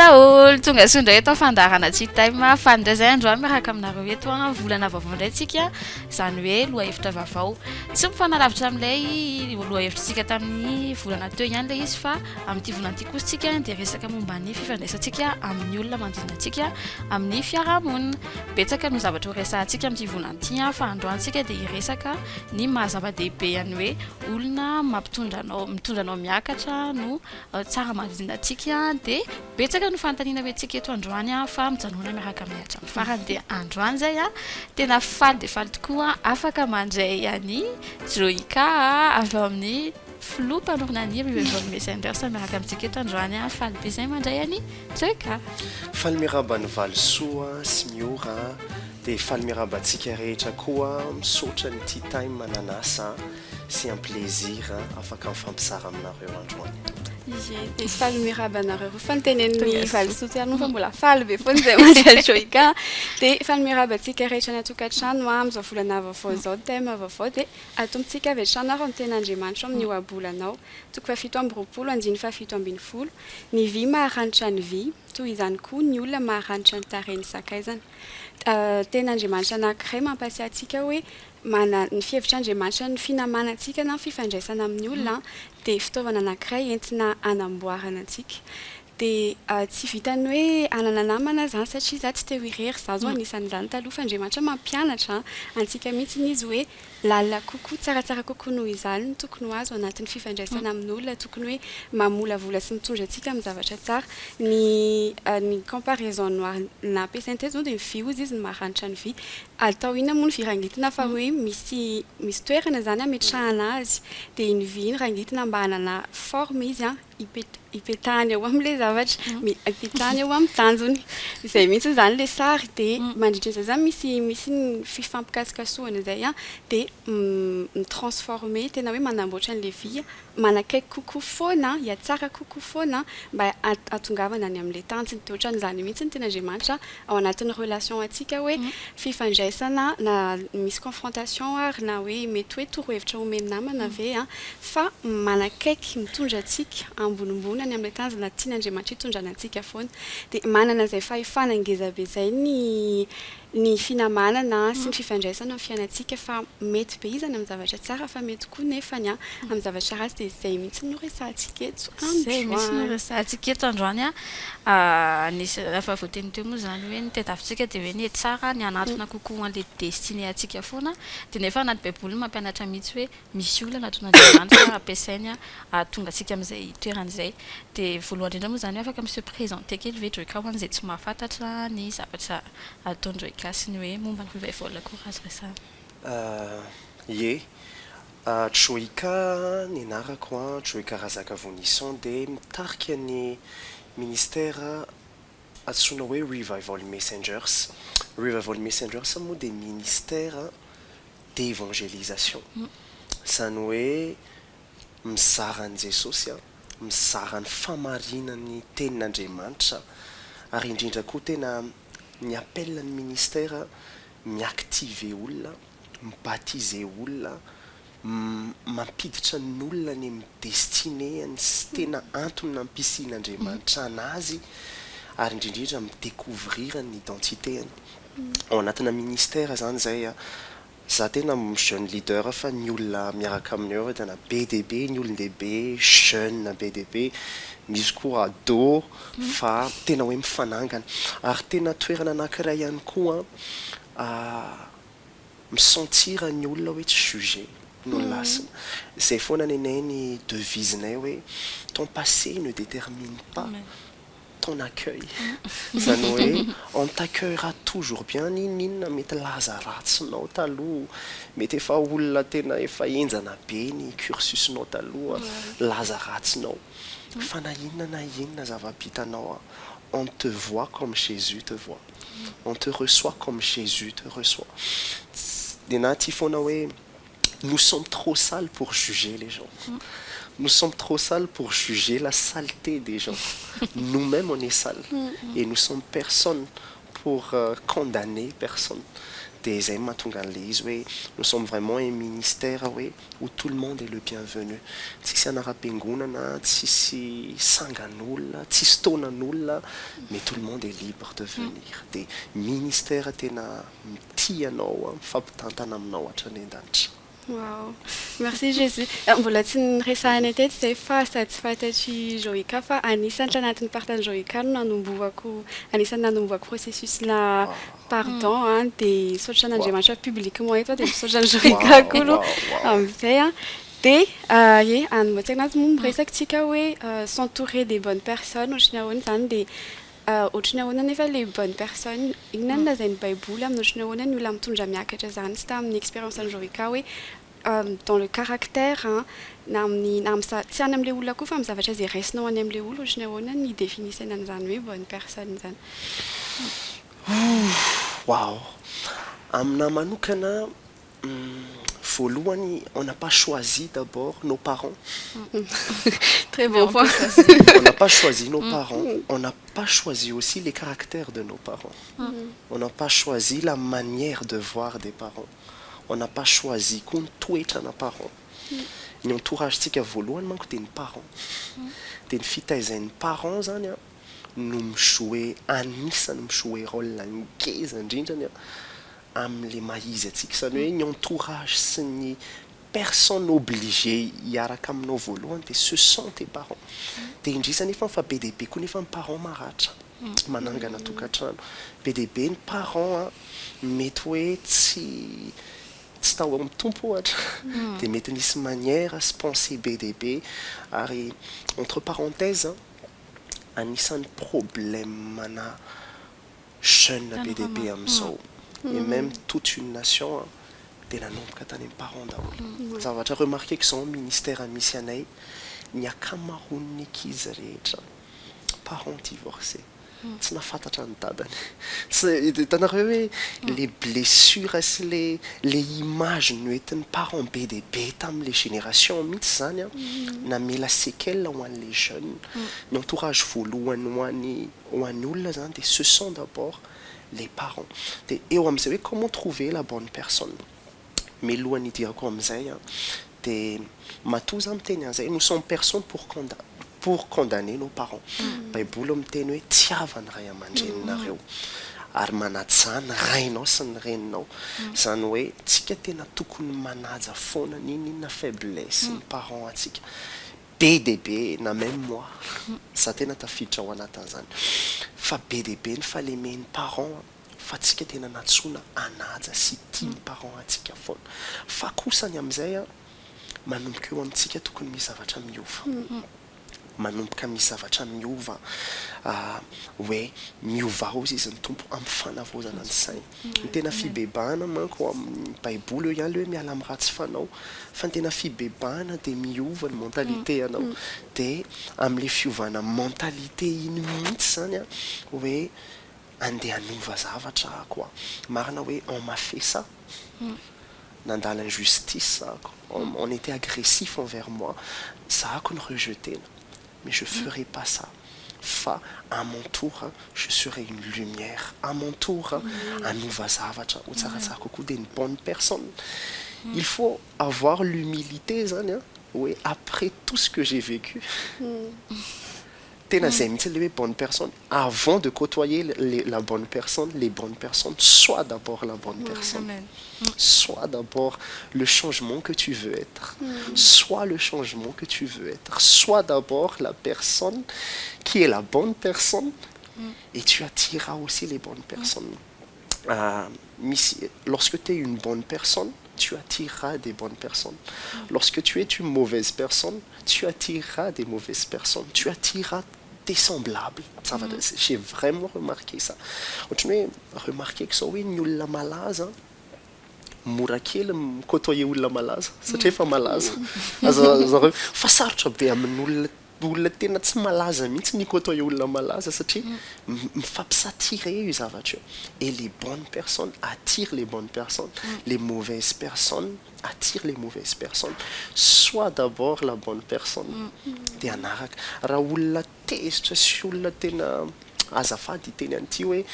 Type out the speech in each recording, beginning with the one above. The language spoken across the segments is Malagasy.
daholo tonga sondra eto fandarana tea time fandray zay andro miaraka aminareo eto volana vaovao indray tsika izany hoe loha hevitra vaovao tsy mifanalavitra amin'ilay loha hevitrantsika tamin'ny volana teo ihany ilay izy fa amin'ity volana ity kosa tsika dia resaka momba ny fifandraisantsika amin'ny olona manodidina antsika amin'ny fiarahamonina betsaka no zavatra ho resahantsika amin'ity volana ity fa androantsika dia hiresaka ny mahazava-dehibe ihany hoe olona mitondranao miakatra no tsara manodidina antsika dia betsaka no fanontaniana hoe tsika eto androany fa mijanona miaraka amin'ny hatramin'ny farany dia androany zay tena faly dia faly tokoa afaka mandray any Joika avy ao amin'ny Flou mpanorona ny River Messenger sa miaraka amintsika eto androany faly be zay mandray any Joika faly miraba ny valosoa sy miora dia faly miraba antsika rehetra koa misaotra ny tea time mananasa sy un plaisir afaka mifampisara aminareo androany dia faly miraba anareo fantenen'ny valosoa ty fa mbola faly be foana zay mandray Joika dia faly miraba antsika rehetra ny atokantrano amin'izao volana vaovao izao tema vaovao dia atombotsika avy hatrany arao ny ten'Andriamanitra amin'ny ohabolanao toko fafito amby roapolo andiny fafito ambin'ny folo ny vy maharanitra ny vy toy izany koa ny olona maharanitra ny tarehiny sakaizana ten'Andriamanitra anankiray mampasiahantsika hoe mana ny fihevitr'Andriamanitra ny finamanantsika na fifandraisana amin'ny olona dia fitaovana anankiray entina anamboarana antsika dia tsy vitany hoe anana namana zany satria za tsy teo irery za zao anisan'izany taloha fa Andriamanitra mampianatra antsika mihitsy izy hoe lalina kokoa tsaratsara kokoa noho izany no tokony ho azo anatin'ny fifandraisana amin'olona tokony hoe mamolavola sy mitondra antsika amin'ny zavatra tsara ny comparaison noir nampiasainy tety zao dia ny vy ozy izy ny maharanitra ny vy atao ina moa ny vy rangitina fa hoe misy toerana zany ametrahana azy dia iny vy iny rangitina mba hanana forme izy ipetahany eo amin'ilay zavatra ipetahany eo amin'ny tanjony izay mihitsy zany ilay sary dia mandritran'izay zany misy ny fifampikasokasohana izay dia mitransforme tena hoe manamboatra an'ilay vy manakaiky kokoa foana hiatsara kokoa foana mba atongavana any amin'ilay tanjony dia ohatran'izany mihitsy ny ten'Andriamanitra ao anatin'ny relation antsika hoe fifandraisana na misy confrontation ary na hoe mety hoe torohevitra omeny namana ve fa manakaiky mitondra antsika ambonimbony any amin'ilay tanjona tian'Andriamanitra hitondrana antsika foana dia manana izay fahefana ngeza be zay ny finamanana sy ny fifandraisana amin'ny fiainantsika fa mety be izany amin'ny zavatra tsara fa mety koa nefany amin'ny zavatra ratsy dia izay mihitsy no resahantsika eto zay mihitsy no resahantsika eto androany nisy efa voateny teo moa zany hoe ny tadiavintsika dia hoe ny tsara ny anatona kokoa an'ilay destiné antsika foana dia nefa anaty baiboly mampianatra mihitsy hoe misy olona nataon'Andriamanitra ampiasainy tonga antsika amin'izay toeran'izay dia voalohany indrindra moa zany hoe afaka mise présenter kely ve Joika ho an'izay tsy mahafantatra ny zavatra ataony Joika sy ny hoe momba ny revival koa azo resahana Joika ny anarako Joika Razaka Vonisson dia mitarika ny ministère antsoina hoe Revival Messengers moa dia ministère d'évangélisation izany hoe mizara an'i Jesosy mizara ny famarinany tenin'Andriamanitra ary indrindra koa tena ny appel ny ministère miactive olona mibatize olona mampiditra ny olona ny amin'ny destinéany sy tena antony nampiasian'Andriamanitra anazy ary indrindrindra midécouvrir ny identitéany ao anatina ministère zany zay za tena jeune leader fa ny olona miaraka amin'eo tena be dia be ny olon-dehibe jeune be dia be misy koa ado fa tena hoe mifanangana ary tena toerana anankiray ihany koa misentira ny olona hoe tsy juger no lasina izay foana nenay ny devisenay hoe ton passé ne détermine pas ton accueil izany hoe on t'accueillera toujours bien ninina mety laza ratsinao taloha mety efa olona tena efa enjana be ny cursusinao taloha laza ratsinao fa na inona zava-bitanao on te voit comme Jésus te voit on te reçoit comme Jésus te reçoit dia na ty foana hoe nous sommes trop sales pour juger les gens nous sommes trop sales pour juger la saleté des gens nous-mêmes on est sales et nous sommes personne pour condamner personne dia zay mahatonga an'le izy hoe nous sommes vraiment un ministère hoe où tout le monde est le bienvenu tsisy anara-piangonana tsisy sangan'olona tsisy taonan'olona mais tout le monde est libre de venir dia ministère tena mity anao mifampitantana aminao hatrany an-danitra. Wow, merci Jésus. Mbola tsy niresahanay teto izay fa sady tsy fantatry Joïka fa anisan'ny tanatin'ny partage Joïka no anisan'ny nanomboako processus-na pardon dia misaotra an'Andriamanitra publiquement eto dia misaotra ny Joïka koa amin'izay dia ie anomboantsika anazy moa miresaka tsika hoe s'entourer des bonnes personnes ohatrany ahoana izany dia ohatrany ahoana nefa les bonnes personnes inona ny lazain'ny baiboly amin'ny ohatrany ahoana ny olona mitondra miakatra zany sy tamin'ny expérience ny Joïka hoe dans le caractère na amin'ny tsy any amin'ilay olona koa fa amin'ny zavatra izay raisinao any amin'ilay olona ohatrany ahoana ny définissena an'izany hoe bonne personne zany. Wow, amina manokana voalohany on n'a pas choisi d'abord nos parents. Très bon point. On n'a pas choisi nos parents, on n'a pas choisi aussi les caractères de nos parents. On n'a pas choisi la manière de voir des parents. On n'a pas choisi qu'on toetra na parents. Ny entourage-tsika voalohany manko dia ny parents. Dia ny fitaizain'ny parents zany no mijoue anisany mijoue rôle ngeza indrindrany amin'ilay mahizy atsika izany hoe ny entourage sy ny personne obligée hiaraka aminao voalohany dia ce sont tes parents. Dia indrisy nefa fa be dia be koa nefa ny parents maratra manangana tokantrano be dia be ny parents mety hoe tsy tao amin'ny tompo ohatra dia mety nisy manière sy pensée be dia be ary entre parenthèses anisan'ny problème mana jeune be dia be amin'izao et même toute une nation dia nanomboka tany amin'ny parents daholo. Zavatra remarqué zao ministère misy anay ny akamaroan'ny ankizy rehetra parents divorcés tsy nafantatra ny dadany hitanareo hoe les blessures sy les images noentin'ny parents be dia be tamin'ilay génération mihitsy zany namela séquelle ho an'ilay jeunes ny entourage voalohany ho an'ny olona zany dia ce sont d'abord les parents. Dia eo amin'izay hoe comment trouver la bonne personne mais lohany hidirako amin'izay dia matoa za miteny an'izay nous sommes personne pour condamner nos parents. Baiboly miteny hoe tiavany ray aman-dreninareo ary manaja ny rainao sy ny reninao zany hoe tsika tena tokony manaja foana n'inona faiblesse ny parents atsika be dia be na même moi za tena tafiditra ao anatin'izany fa be dia be ny falemen'ny parents fa tsika tena natsoina anaja sy tia ny parents atsika foana fa kosany amin'izay manomboka eo amintsika tokony misy zavatra miova manomboka misy zavatra miova hoe miovao izy ny tompo amin'ny fanavozana ny sainy ny tena fibebahana manko amin'ny baiboly eo ihany le hoe miala amin'ny ratsy fanao fa ny tena fibebahana dia miova ny mentalité anao dia amin'ilay fiovana mentalité iny mihitsy zany hoe andeha hanova zavatra koa marina hoe on m'a fait ça nandala injustice on était agressif envers moi zahako ny rejetena mais je ferai pas ça. Fa à mon tour je serai une lumière à mon tour hanova zavatra ho tsaratsara kokoa dia une bonne personne. Il faut avoir l'humilité zany oui après tout ce que j'ai vécu tena zay mihitsy le hoe bonne personne avant de côtoyer la bonne personne les bonnes personnes sois d'abord la bonne personne. Sois d'abord le changement que tu veux être. Sois le changement que tu veux être. Sois d'abord la personne qui est la bonne personne et tu attireras aussi les bonnes personnes. Lorsque tu es une bonne personne, tu attireras des bonnes personnes. Lorsque tu es une mauvaise personne, tu attireras des mauvaises personnes. Tu attireras des semblables. J'ai vraiment remarqué ça. J'ai remarqué que ça, oui, nous la malaise. Mora kely mikôtoyer olona malaza satria efa malaza zareo fa sarotra be amin'olona tena tsy malaza mihitsy mikôtoyer olona malaza satria mifampisatire io zavatra io et les bonnes personnes attirent les bonnes personnes les mauvaises personnes attirent les mauvaises personnes. Sois d'abord la bonne personne dia anaraka raha olona tezitra sy olona tena azafady teny an'ity hoe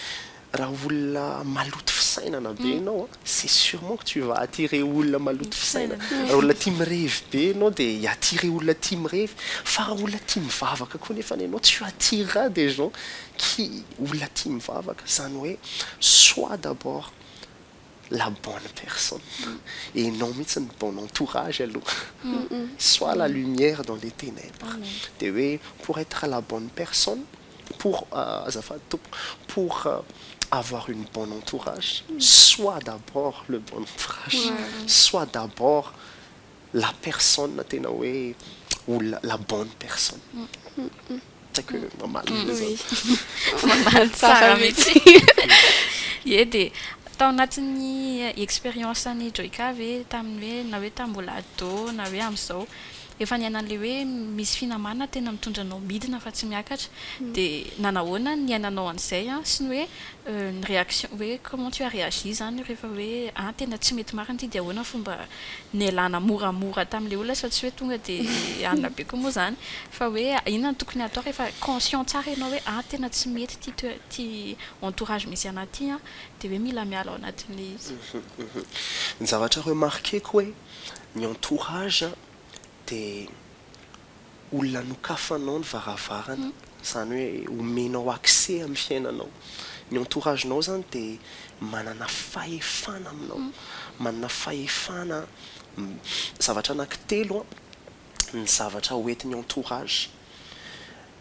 raha olona maloto fisainana be ianao c'est sûrement que tu vas attirer olona maloto fisainana raha olona tia mirevy be ianao dia iattirer olona tia mirevy fa raha olona tia mivavaka koa nefa ianao tu attireras des gens qui olona tia mivavaka zany hoe sois d'abord la bonne personne et non mihitsy ny bon entourage aloha sois la lumière dans les ténèbres dia hoe pour être la bonne personne pour avoir une bonne entourage sois d'abord le bon entourage sois d'abord la personne tena hoe ou la bonne personne c'est que normal tsara mihitsy ie dia tao anatin'ny expérience any Joyka ve tamin'ny hoe na hoe tambola ado na hoe amin'izao efa niainan'le hoe misy finamana tena mitondra anao midina fa tsy miakatra dia nanahoana ny iainanao an'izay sy ny hoe ny réaction hoe comment tu as réagi zany rehefa hoe tena tsy mety marina ity dia ahoana fomba nialana moramora tamin'le olona fa tsy hoe tonga dia anona be koa moa zany fa hoe inona no tokony atao rehefa conscient tsara ianao hoe tena tsy mety ty entourage misy anaty dia hoe mila miala ao anatin'le izy ny zavatra remarqueko hoe ny entourage dia olona nokafanao ny varavarana zany hoe omenao accès amin'ny fiainanao ny entouragenao zany dia manana fahefana aminao manana fahefana zavatra anankitelo ny zavatra hoentin'ny entourage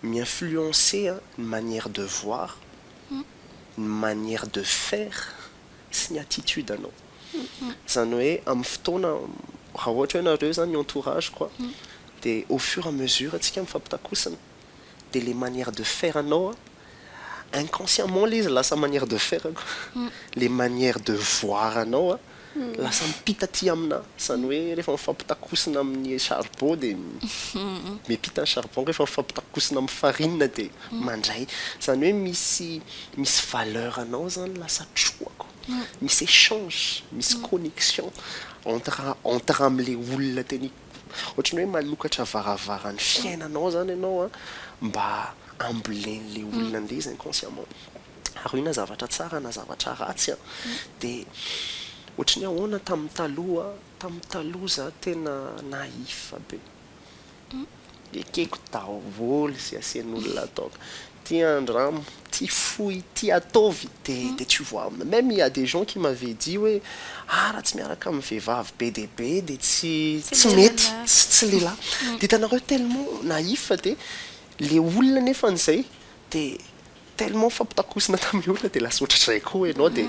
mi-influencer ny manière de voir ny manière de faire sy ny attitude anao zany hoe amin'ny fotoana raha ohatra hoe nareo zany entourage quoi dia au fur et à mesure atsika mifampitakosana dia les manières de faire anao inconsciemment les lasa manière de faire les manières de voir anao lasa mipita aty amina zany hoe rehefa mifampitakosana amin'ny charbon dia mipita ny charbon rehefa mifampitakosana amin'ny farine dia mandray zany hoe misy valeur anao zany lasa troako misy échange misy connexion entre amin'le olona teny ohatrany hoe manokatra varavarany fiainanao zany ianao mba ambolen'le olona an'le izy inconsciemment ary io na zavatra tsara na zavatra ratsy dia ohatrany ahoana tamin'ny taloha za tena naïf be ekeko daholo sy asian'olona ataoko tia andramo tia fouille tia ataovy dia tu vois même il y a des gens qui m'avaient dit hoe raha tsy miaraka amin'ny vehivavy be dia be dia tsy mety tsy lehilahy dia tanareo tellement naïf dia le olona nefa an'izay dia tellement fampitakosina tamin'ny olona dia lasa ohatratray koa ianao dia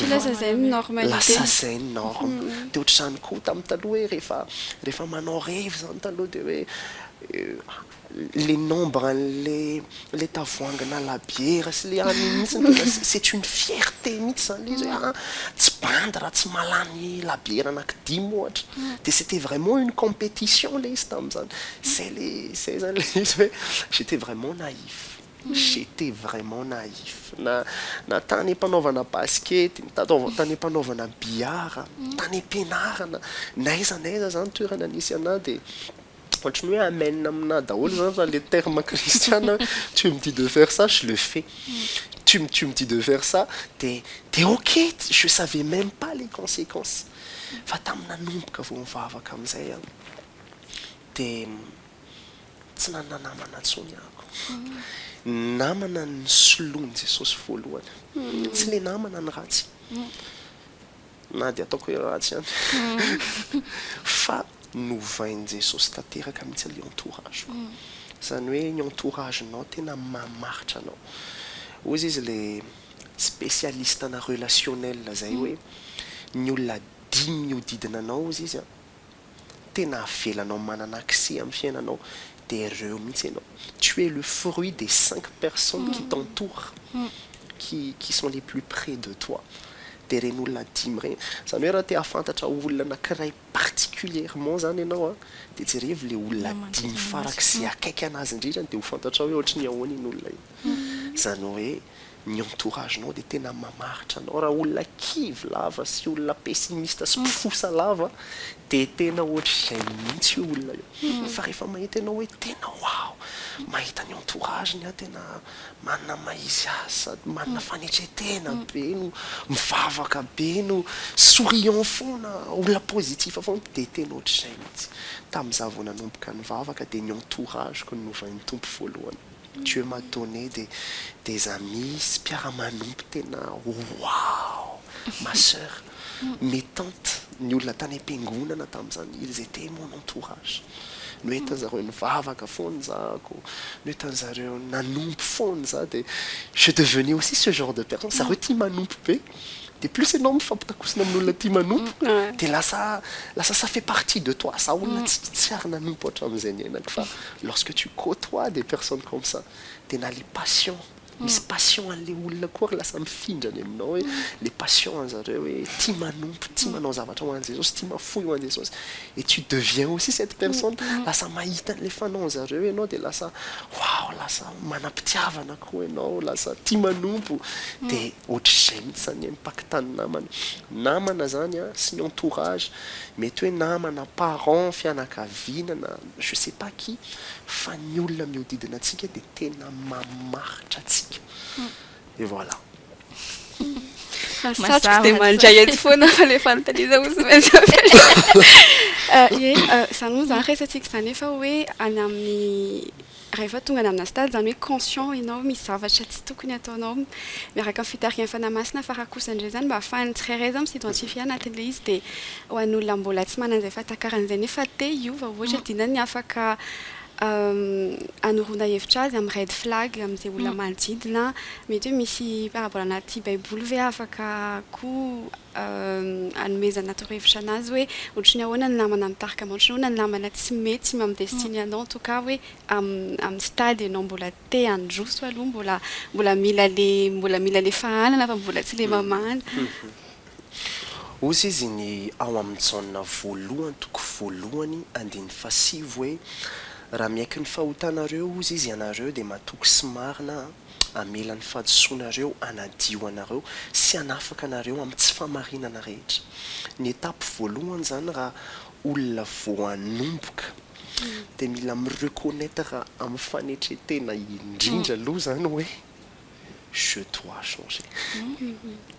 lasa zay ny normalité lasa zay ny norme dia ohatr'izany koa tamin'ny taloha hoe rehefa manao rêve zany taloha dia hoe les nombres les tavoangana la bière sy le mihitsy c'est une fierté mihitsy zany izy hoe tsy bandy raha tsy malany la bière anankidimy ohatra dia c'était vraiment une compétition le izy tamin'izany zay zany le izy hoe j'étais vraiment naïf na tany empanaovana basket tany empanaovana billard tany ampianarana naiza zany toerana nisy ana dia ohatrany hoe amène amina daholo zany le terme christiana tu me dis de faire ça je le fais tu me dis de faire ça dia ok je savais même pas les conséquences fa tamina nomboka vao mivavaka amin'izay dia tsy nanana namana ntsony ako namana ny soloany Jesosy voalohany tsy le namana ny ratsy na dia ataoko hoe ratsy ihany fa novain'i Jesosy tanteraka mihitsy le entourage zany hoe ny entouragenao tena mamaritra anao ozy izy le spécialiste na relationnel zay hoe ny olona dimy miodidina anao ozy izy tena avelanao manana accès amin'ny fiainanao dia ireo mihitsy ianao tu es le fruit des 5 personnes qui t'entourent qui sont les plus près de toi dia reny olona dimy reny zany hoe raha te hafantatra olona anankiray particulièrement zany ianao dia jerevy le olona dimy farak'izay akaiky anazy indrindra dia ho fantatra hoe ohatrany ahoana iny olona iny zany hoe ny entouragenao dia tena mamaritra anao raha olona kivy lava sy olona pessimiste sy mpifosa lava dia tena ohatr'izay mihitsy io olona io fa rehefa mahita ianao hoe tena wow mahita ny entourageny tena manana maizy azy sady manana fanetretena be no mivavaka be no souriant foana olona positif foana dia tena ohatr'izay mihitsy tamin'izaho vao nanomboka nivavaka dia ny entourageko novan'ny tompo voalohany. Dieu m'a donné des amis, mpiara-manompo tena wow, ma sœur, mes tantes, ny olona tany am-piangonana tamin'izany, ils étaient mon entourage. No hoe tan'zareo nivavaka foana zako, no hoe tan'zareo nanompo foana za dia je devenais aussi ce genre de personne, zareo tia manompo be. Et plus enao mifampitakosina amin'olona tia manompo dia lasa ça fait partie de toi ça olona tsy ary nanompo hatramin'izay ny ainako fa lorsque tu côtoies des personnes comme ça tena le passion misy passion an'le olona koa ary lasa mifindrany aminao hoe le passion an'zareo hoe tia manompo tia manao zavatra ho an'i Jesosy tia mafoy ho an'i Jesosy et tu deviens aussi cette personne lasa mahita an'le fanaon'zareo ianao dia lasa wow lasa manam-pitiavana koa ianao lasa tia manompo dia ohatr'izay mihitsy zany impactany namana zany a sy ny entourage mety hoe namana parent fianakaviana na je sais pas qui fa ny olona miodidina antsika dia tena mamaritra antsika et voilà. Satroka dia mandray eto foana fa le fanontaniana ozy maintsy ie izany moa zany resantsika izany efa hoe any amin'ny rehefa tonga any amina stade zany hoe conscient ianao misy zavatra tsy tokony ataonao miaraka amin'ny fitarihan'ny fanahy-masina fa raha kosa indray zany mba ahafahany tsirairay zany misidentifie anatin'le izy dia ho an'olona mbola tsy manan'izay fatakaran'izay nefa te iova ohatra dinany afaka anoroana hevitra azy amin'ny red flag amin'izay olona manodidina mety hoe misy parabole anaty baiboly ve afaka koa anomezana torohevitra anazy hoe ohatry ny ahoana ny namana mitarika ohatry ny ahoana ny namana tsy mety amin'ny destiny anao en tout cas hoe amin'ny stade ianao mbola te handroso aloha mbola mila le fahanana fa mbola tsy le mamana ozy izy ny ao amin'ny jauna voalohany toko voalohany andiny fasivo hoe raha miaiky ny fahotanareo ozy izy ianareo dia matoky sy marina amelan'ny fahadisoanareo anadio anareo sy anafaka anareo amin'ny tsy famarinana rehetra ny etape voalohany zany raha olona voanomboka dia mila mireconnaître amin'ny fanetretena indrindra aloha zany hoe je dois changer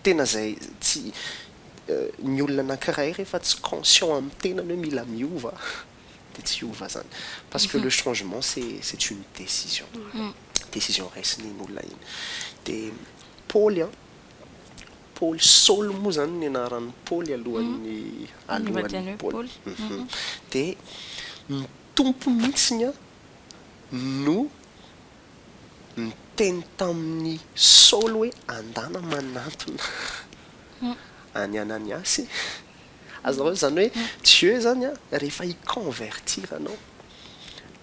tena zay tsy ny olona anankiray rehefa tsy conscient amin'ny tenany hoe mila miova dia tsy ova zany parce que le changement c'est une décision raisiny ny olona iny dia Paul Saul moa zany ny anaran'ny Paul alohan'ny Paul dia mitompo mihitsiny no miteny tamin'ny Saul hoe andana manantona any Ananiasy azareo zany hoe Dieu zany rehefa hiconvertir anao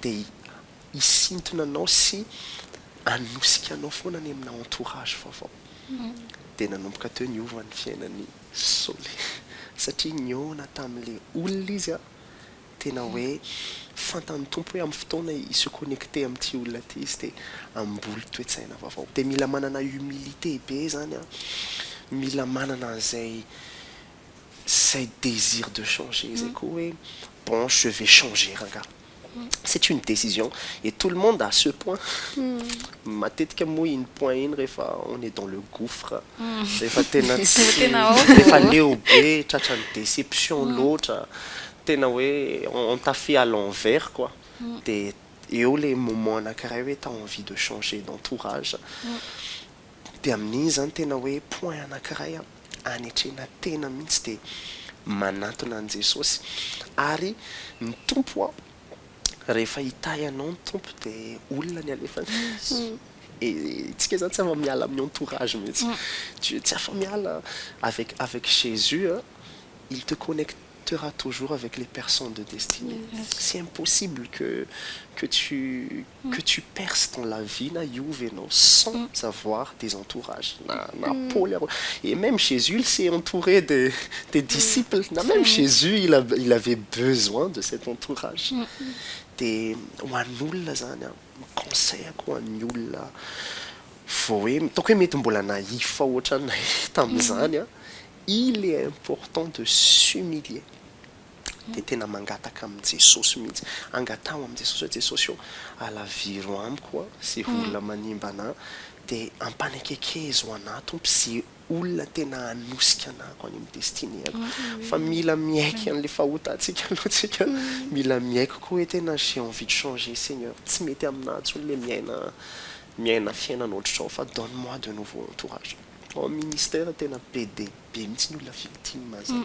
dia hisintona anao sy anosika anao foana any amina entourage vaovao dia nanomboka teo niova ny fiainan'ny Saul satria niona tamin'le olona izy tena hoe fantan'ny tompo hoe amin'ny fotoana se connecter amin'ity olona ty izy dia amboly toetsaina vaovao dia mila manana humilité be zany mila manana zay désir de changer zay koa hoe bon je vais changer ranga c'est une décision et tout le monde a ce point matetika moa iny point iny rehefa on est dans le gouffre rehefa tena rehefa leo be tratra ny déception l'autre tena hoe on t'a fait à l'envers quoi dia eo le moment anankiray hoe t'as envie de changer d'entourage dia amin'iny zany tena hoe point anankiray anetrena tena mihitsy dia manantona an' Jesosy ary ny tompo rehefa hitahy anao ny tompo dia olona ny alefany tsika zany tsy afa miala amin'ny entourage mihitsy tsy afa miala avec Jésus il te connectera toujours avec les personnes de destinée c'est impossible que tu perces dans la vie na iove enao sans avoir des entourages na Paul et même Jésus il s'est entouré des disciples même Jésus il avait besoin de cet entourage dia ho an'olona zany conseillako ho an'ny olona vao hoe taoko hoe mety mbola naif fa ohatranay tamin'izany a il est important de s'humilier de tena mangataka amin' Jesosy mihitsy angatao amin' Jesosy hoe Jesosy io alaviro amiko a sy olona manimba anah de ampanekekezo anah tompo sy olona tena anosika anahko any amin'ny destiniako fa mila miaiky an'le fahotantsika aloha tsika mila miaiky koa hoe tena j'ai envie de changer Seigneur tsy mety aminah tsony le miaina fiainana ohatrao fa donne-moi de nouveau entourage en ministère tena be de be mihitsy ny olona victime zay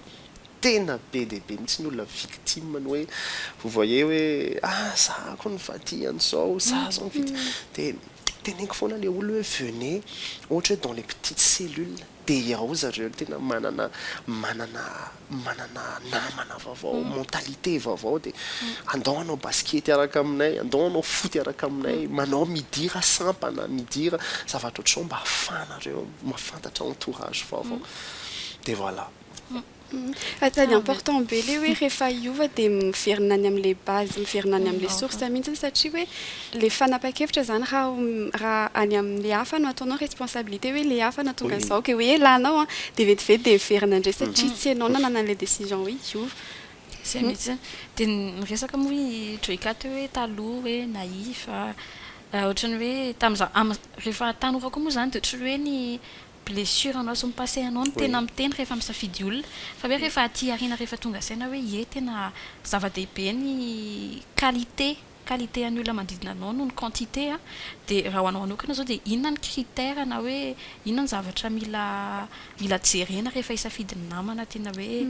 tena be de be mihitsy ny olona victime ny hoe vous voyez hoe za ko nivadia an'izao za zao victime de teneniko foana le olo hoe venez ohatra hoe dans les petites cellules de ao zareo tena manana namana vaovao mentalité vaovao de andao anao basket araka aminay andao anao foty araka aminay manao midira sampana midira zavatra ohatrao mba ahafanareo mahafantatra entourage vaovao de voilà. Atany important be le hoe rehefa iova de miverina any amin'le base miverina any amin'le source mihitsy satria hoe le fanapa-kevitra zany raha any amin'le hafa no ataonao responsabilité hoe le hafa natonga an'izao ke hoe elanao de vetivety de miverina indray satria tsy ianao nanana an'le décision hoe iova zay mihitsy de miresaka moa Joyka teo hoe taloha hoe naif ohatrany hoe tam'za rehefa tanora koa moa zany de ohatry hoe ny blessure anao sy mipasser anao no tena miteny rehefa misafidy olona fa hoe rehefa aty arina rehefa tonga saina hoe ie tena zava-dehibe ny qualité any olona manodidina anao no ny quantité de raha ho anao manokana zao de inona ny critère na hoe inona ny zavatra mila jerena rehefa hisafidy ny namana tena hoe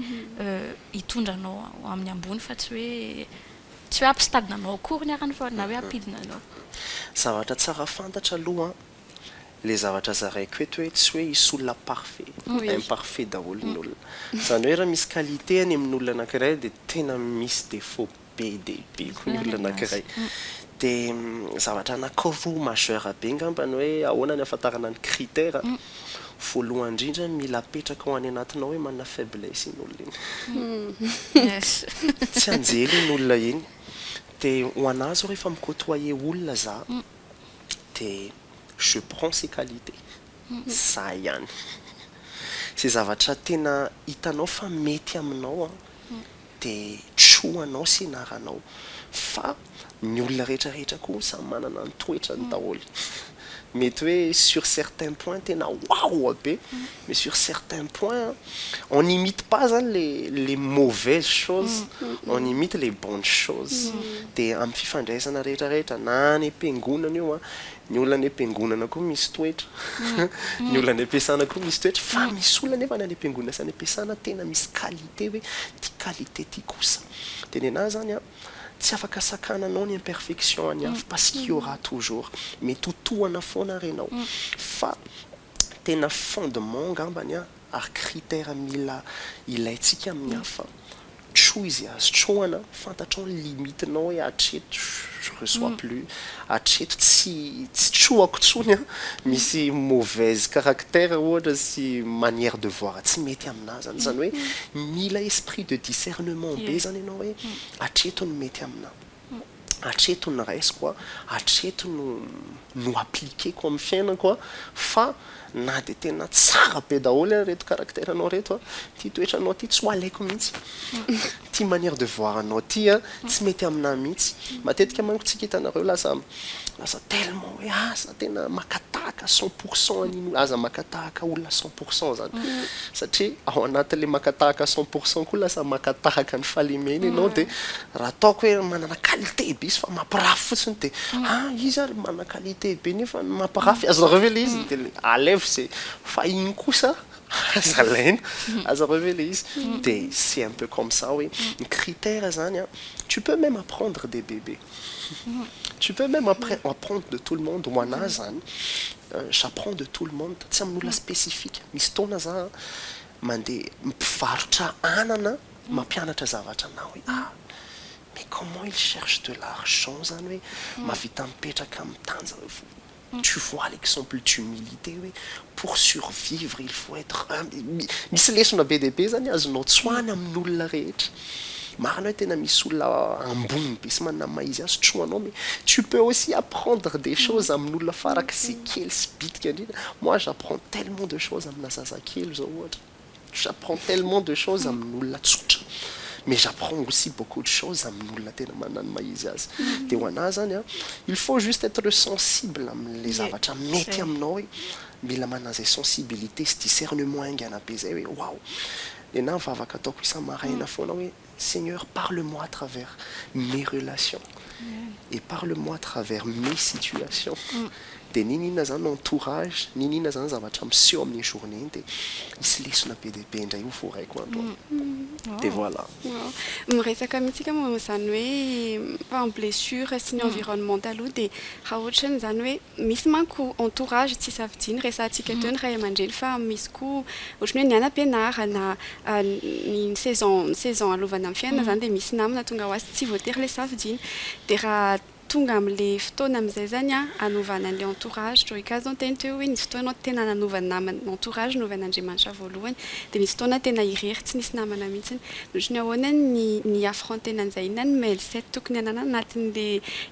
hitondra anao amin'ny ambony fa tsy hoe ampistagna anao akory ny arany fa na hoe ampidina anao zavatra tsara fantatra aloha les zavatra zaraiko eto hoe tsy hoe hisy olona parfait imparfait daholo ny olona zany hoe raha misy qualité any amin'ny olona anankiray de tena misy défaut be dehibe koa ny olona anankiray de zavatra anankiroa majeur be ngambany hoe ahoana ny ahafantarana ny critère voalohany indrindra mila apetraka ho any anatinao hoe manana faiblesse iny olona iny tsy anjely iny olona iny de ho anazy rehefa mikotoyer olona za de je prends ses qualités ça ihany c'est zavatra tena hitanao fa mety aminao de troanao sy naranao fa ny olona rehetrarehetra koa samy manana ny toetrany daholo mety hoe sur certains points tena wow be mais sur certains points on n'imite pas les mauvaises choses on imite les bonnes choses de amin'ny fifandraisana rehetrarehetra na ny ampiangonana io ny olona ny ampiangonana koa misy toetra ny olona ny ampiasana koa misy toetra fa misy olona nefa ny ampiangonana sy ny ampiasana tena misy qualité hoe ty qualité ty kosa de nenazy zany tsy afaka sakananao ny imperfection any hafa parce qu'il y aura toujours mais totohana foana renao fa tena fondement ngambany ary critère mila ilaitsika amin'ny hafa tro izy azo troana fantatrao ny limitenao hoe hatreto je reçois plus hatreto tsy troako tsony misy mauvaise caractère ohatra sy manière de voir tsy mety aminazy zany hoe mila esprit de discernement be zany ianao hoe hatreto no mety aminah hatreto no raisiko hatreto no appliqueko amin'ny fiainako fa na de tena tsara be daholo reto caractère anao reto ty toetra anao ty tsy ho alaiko mihitsy ty manière de voir anao ty tsy mety aminah mihitsy matetika manko tsika hitanareo lasa tellement hoe za tena makatahaka 100% an'iny aza makatahaka olona 100% zany satria ao anatin'le makatahaka 100% koa lasa makatahaka ny fahalemena ianao de raha ataoko hoe manana qualité be izy fa mampirafy fotsiny de izy ary manana qualité be nefa mampirafy aza revele izy de alève c'est fa igny kosa aza laina aza revele izy de c'est un peu comme ça oui une critère zany tu peux même apprendre des bébés tu peux même apprendre de tout le monde ho anazy zany j'apprends de tout le monde tsy amin'olona spécifique misy taona za mandeha mpivarotra anana mampianatra zavatra anao hoe mais comment il cherche de l'argent zany hoe mavita mipetraka amin'ny tanja tu vois l'exemple d'humilité oui pour survivre il faut être misy lesona be dehibe zany azonao tsoany amin'olona rehetra marina hoe tena misy olona ambony be sy manana maizy azy troanao mais tu peux aussi apprendre des choses amin'olona farak'izay kely sy bitika indrindra moi j'apprends tellement de choses amina zazakely zao ohatra j'apprends tellement de choses amin'olona tsotra mais j'apprends aussi beaucoup de choses amin'olona tena manana maizy azy de ho anazy zany a il faut juste être sensible amin'le zavatra mety aminao hoe mila manana zay sensibilité sy discernement aingana be zay hoe waouh le na vavaka ataoko isa-maraina foana hoe Seigneur parle-moi à travers mes relations et parle-moi à travers mes situations de ninina zany entourage ninina zany zavatra miseho amin'ny journée de isy lesona be dia be indray ho voraiko andro de voilà miresaka mitsika moa zany hoe en blessure sy ny environnemental de raha ohatra ny zany hoe misy manko entourage tsy safidiany resantsika teo ny ray aman-dreny fa misy koa ohatra hoe ny anam-pianarana ny saison alovana amin'ny fiainana zany de misy namana tonga ho azy tsy voatery le safidiany de raha tonga amin'le fotoana amin'izay zany a anovana an'le entourage toy ka zao teny teo hoe nisy fotoana tena nanovana namana entourage novan'Andriamanitra voalohany de nisy fotoana tena irery tsy nisy namana mihitsiny ohatra ny ahoana ny affrontena an'izay inona ny mindset tokony anana anatin'le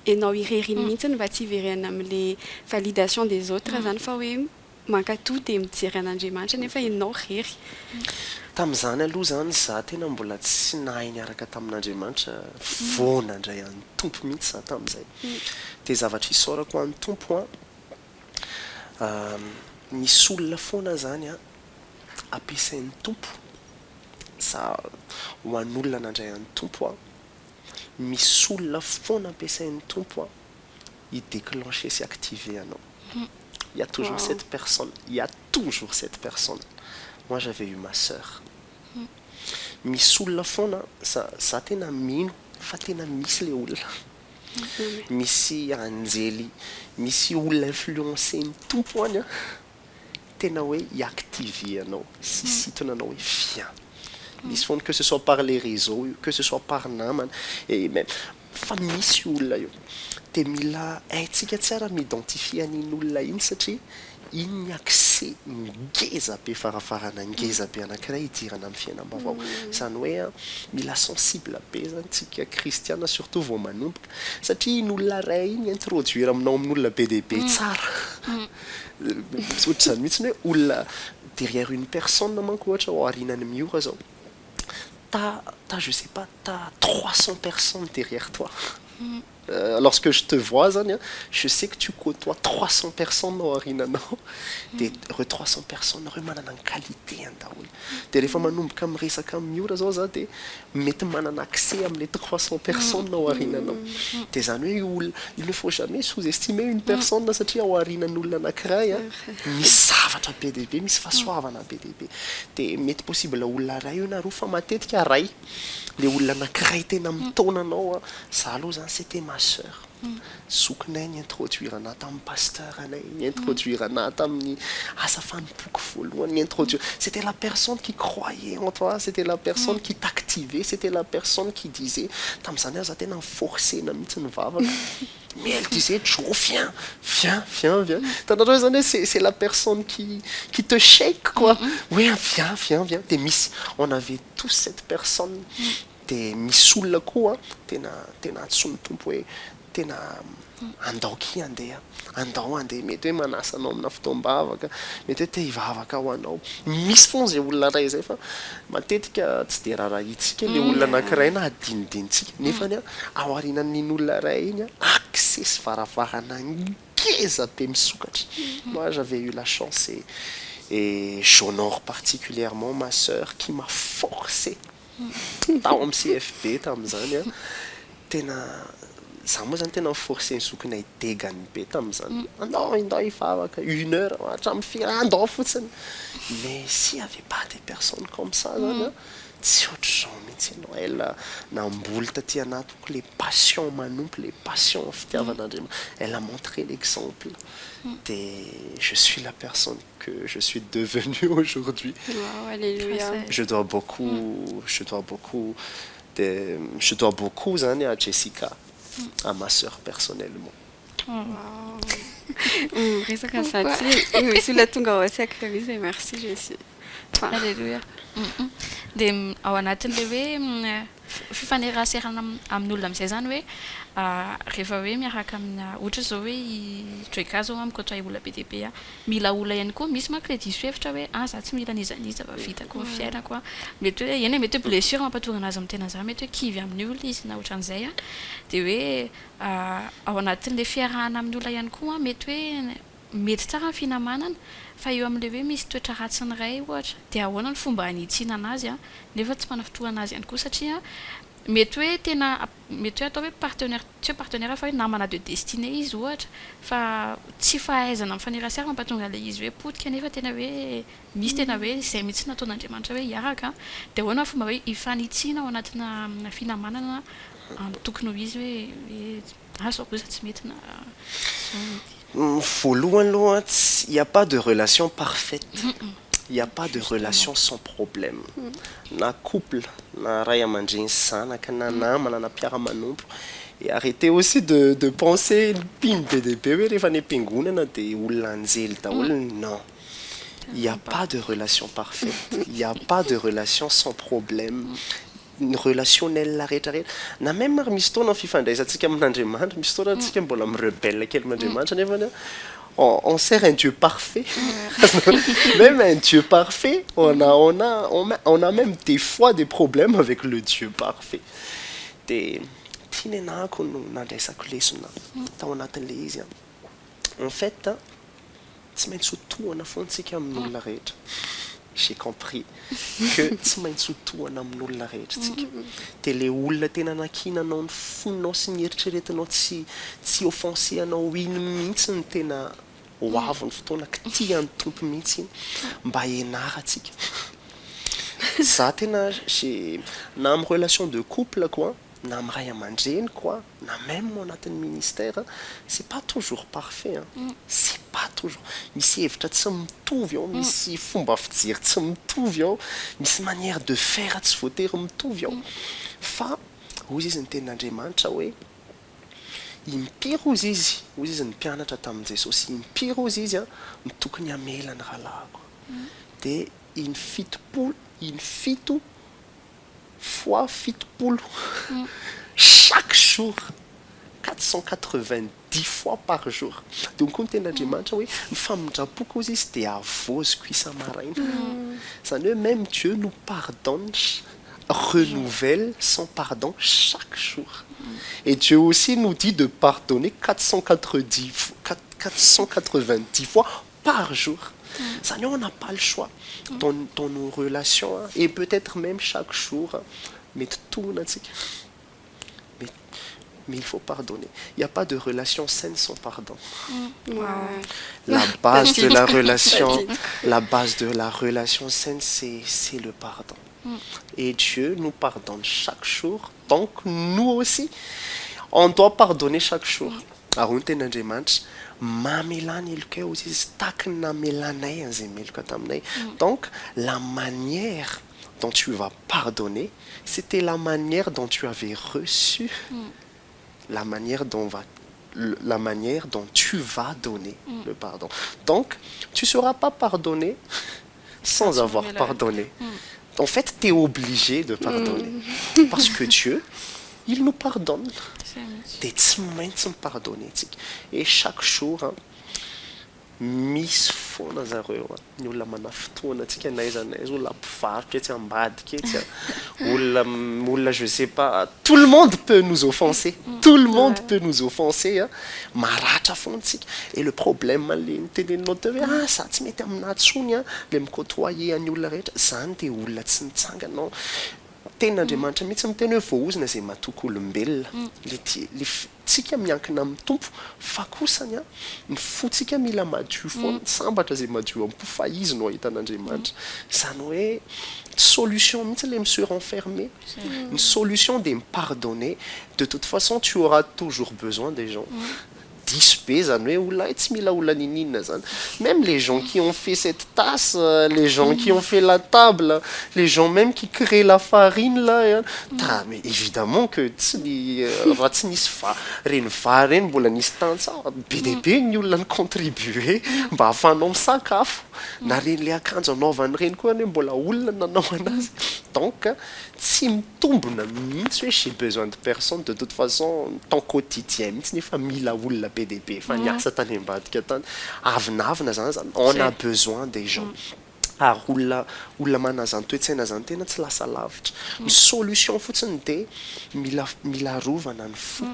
enao irery iny mihitsiny mba tsy hiverena amin'le validation des autres zany fa hoe mankatoa de mijery an'Andriamanitra nefa enao rery tamin'izany aloha zany za tena mbola tsy nahay niaraka tamin'Andriamanitra voana indray an'ny tompo mihitsy za tamin'izay de zavatra isaorako an'ny tompo misy olona foana zany a ampiasain'ny tompo za ho an'olona nandray an'ny tompo misy olona foana ampiasain'ny tompo idéclencher sy activer anao il y a toujours cette personne il y a toujours cette personne moi j'avais eu ma sœur misy olona foana za tena mino fa tena misy le olona misy anjely misy olona influencen'ny tompo any tena hoe iactive anao sy sitona anao hoe viens misy foana que ce soit par les réseaux que ce soit par namana et même fa misy olona io de mila haintsika tsara miidentifie an'iny olona iny satria iny ny accès ngeza be farafarana ngeza be anankiray idirana amin'ny fiainam-bavao zany hoe mila sensible be zany tsika kristiana surtout vao manomboka satria iny olona ray iny introduire aminao amin'olona be dia be tsara ohatra zany mihitsy hoe olona derrière une personne manko ohatra ao arinany miora zao t'as je sais pas t'as 300 personnes derrière toi lorsque je te vois zany je sais que tu côtoies 300 personnes ao arinanao de re 300 personnes reo manana ny qualité andaholo de rehefa manomboka miresaka miora zao za de mety manana accès amin'le 300 personnes ao arinanao de zany hoe il ne faut jamais sous-estimer une personne satria ao arinan'olona anankiray misy zavatra be dia be misy fahasoavana be dia be de mety possible olona ray io na roa fa matetika ray le olona anankiray tena mitona anao za aloha zany c'était ma sœur zokinay ny introduire anah tamin'ny pasteur anay ny introduire anah tamin'ny asa fanompoky voalohany ny introduire c'était la personne qui croyait en toi c'était la personne qui t'activait c'était la personne qui disait tamin'izany za tena forcena mihitsy ny vavaka mais elle disait Jo viens tanareo zany c'est la personne qui te shake quoi oui viens de misy on avait tous cette personne de misy olona koa tena antsony tompo hoe tena andaoky andao mety hoe manasa anao amina fotoam-bavaka mety hoe te hivavaka ho anao misy foana zay olona ray zay fa matetika tsy de raha itsika le olona anankiray na adinidinitsika nefany ao arinan'iny olona ray iny accès sy varavarana ngeza be misokatra moi j'avais eu la chance et j'honore particulièrement ma sœur qui m'a forcé tao amin'ny CFB tamin'izany tena za moa zany tena forcé ny zokinay degany be tamin'izany andao hivavaka 1 heure hatramin'ny firy andao fotsiny mais s'il y avait pas des personnes comme ça zany tsy ohatr'izao mihitsy ianao elle namboly taty anaty les passions manompo les passions fitiavan'Andriamanitra elle a montré l'exemple et je suis la personne que je suis devenue aujourd'hui. Wow, alléluia. Je dois beaucoup zany à Jessica, à ma sœur personnellement. Resaka saty misy olona tonga ao an-tsaiko misy merci Jessie. Alléluia. dia ao anatin'le hoe fifaneraserana amin'olona amin'izay zany hoe rehefa hoe miaraka amina ohatra zao hoe troika zao amiko atao olona be dia be mila olona ihany koa misy manko le diso hevitra hoe za tsy mila nizaniza fa vitako ny fiainako mety hoe eny mety hoe blessure mampatonga anazy amin'ny tena za mety hoe kivy amin'ny olona izy na ohatran'izay dia hoe ao anatin'le fiarahana amin'ny olona ihany koa mety hoe mety tsara ny finamanana fa eo amin'le hoe misy toetra ratsy ny ray ohatra dia ahoana ny fomba hanitsiana anazy nefa tsy manafitoa anazy ihany koa satria mety hoe tena mety hoe atao hoe partenaire tsy hoe partenaire fa hoe namana de destinée izy ohatra fa tsy fahaizana mifanerasera mampatonga an'le izy hoe potika nefa tena hoe misy tena hoe izay mihitsy nataon'Andriamanitra hoe hiaraka dia ahoana fomba hoe ifanitsiana ao anatina finamanana tokony ho izy hoe zao kosa tsy mety na voalohany aloha il n'y a pas de relation parfaite. Il n'y a pas de relation sans problème. Na couple, na ray aman-dreny sy zanaka, na namana, na mpiara-manompo. Et arrêtez aussi de penser piny be dia be hoe rehefa ny am-piangonana dia olona anjely daholo. Non. Il n'y a pas de relation parfaite. Il n'y a pas de relation sans problème. Relationnel rehetrarehetra na même ary misy fotoana fifandraisantsika amin'Andriamanitra misy fotoana antsika mbola mirebelle kely amin'Andriamanitra nefa on sert un Dieu parfait. Même un Dieu parfait, on a même des fois des problèmes avec le Dieu parfait. Des tinenako no nandraisako lesona tao anatin'le izy en fait tsy maintsy hotohana foantsika amin'olona rehetra. J'ai compris que tsy maintsy hotohana amin'olona rehetra tsika dia le olona tena nakinanao ny fononao sy ny eritreretinao tsy offensé anao iny mihitsy ny tena ho avy ny fotoana ka tia ny tompo mihitsy iny mba ianarantsika. Za tena na amin'ny relation de couple quoi na amin'ny ray aman-dreny quoi na même ao anatin'ny ministère c'est pas toujours parfait c'est pas toujours misy hevitra tsy mitovy ao misy fomba fijery tsy mitovy ao misy manière de faire tsy voatery mitovy ao fa hozy izy ny tenin'Andriamanitra hoe impiry hozy izy ny mpianatra tamin'i Jesosy impiry hozy izy ny tokony hamela ny rahalahako dia fito fois fitopolo chaque jour 490 fois par jour. Donc koa ny tenin'Andriamanitra hoe ny famindrapoko hozy izy dia avoziko isa-maraina. Zany hoe même Dieu nous pardonne, renouvelle son pardon chaque jour. Et Dieu aussi nous dit de pardonner 490 fois par jour. Ça, on n'a pas le choix dans nos relations et peut-être même chaque jour, mais tout mais il faut pardonner. Il n'y a pas de relation saine sans pardon. La base de la relation saine, c'est le pardon. Et Dieu nous pardonne chaque jour. Donc nous aussi, on doit pardonner chaque jour. Ary tenin'Andriamanitra mamelany eloko eo izy tahaka ny namelanay an'izay meloka taminay. Donc la manière dont tu vas pardonner, c'était la manière dont tu avais reçu, la manière dont tu vas donner le pardon. Donc tu ne seras pas pardonné sans avoir pardonné. En fait, tu es obligé de pardonner parce que Dieu, il nous pardonne. Dia tsy maintsy mipardonner antsika. Et chaque jour misy foana zareo ny olona mana fotoana antsika naiza olona mpivarotra etsy ambadika etsy olona je sais pas, tout le monde peut nous offenser. Tout le monde peut nous offenser. Maratra foana antsika. Et le problème le miteneninao teo hoe za tsy mety aminatsony le mikotoyer ny olona rehetra zany dia olona tsy nitsanganao. Tenin'Andriamanitra mihitsy miteny hoe voaozina izay mahatoky olombelona. Tsika miankina amin'ny tompo fa kosany ny fotsika mila madio foana sambatra izay madio amin'ny po fa izy no ahitan'Andriamanitra. Zany hoe solution mihitsy le me renfermer. Une solution de me pardonner. De toute façon tu auras toujours besoin des gens. Dispé zany hoe olona tsy mila olona ninina zany. Même les gens qui ont fait cette tasse, les gens qui ont fait la table, les gens même qui créent la farine là, mais évidemment que raha tsy nisy reny vary reny mbola nisy tantsaha be dia be ny olona ny contribuer mba hahafahanao misakafo na reny le akanjo anaovany reny koa mbola olona nanao anazy. tant que tsy mitombona mihitsy hoe j'ai besoin de personne de toute façon ton quotidien mihitsy nefa mila olona be dia be fa niasa tany ambadika tany avinavina zany on a besoin des gens ary olona mana zany toetsaina zany tena tsy lasa lavitra ny solution fotsiny de mila rovana ny fo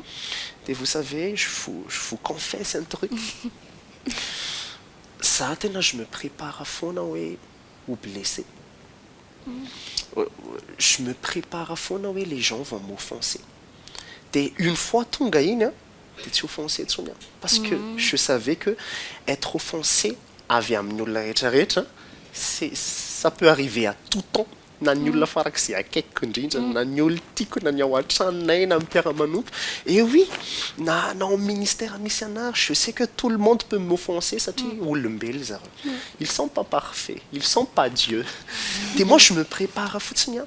de vous savez je vous confesse un truc ça tena je me prépare foana hoe ou blessé je me prépare foana hoe les gens vont m'offenser de une fois tonga iny de tsy offensé tsony parce que je savais que être offensé avy amin'ny olona rehetrarehetra ça peut arriver à tout temps na ny olona farak'izay akaikiko indrindra na ny olo tiako na ny ao an-tranonay na mpiara-manompo et oui na au ministère misy anary je sais que tout le monde peut m'offenser satria olombelo zareo ils sont pas parfaits ils sont pas Dieu de moi je me prépare fotsiny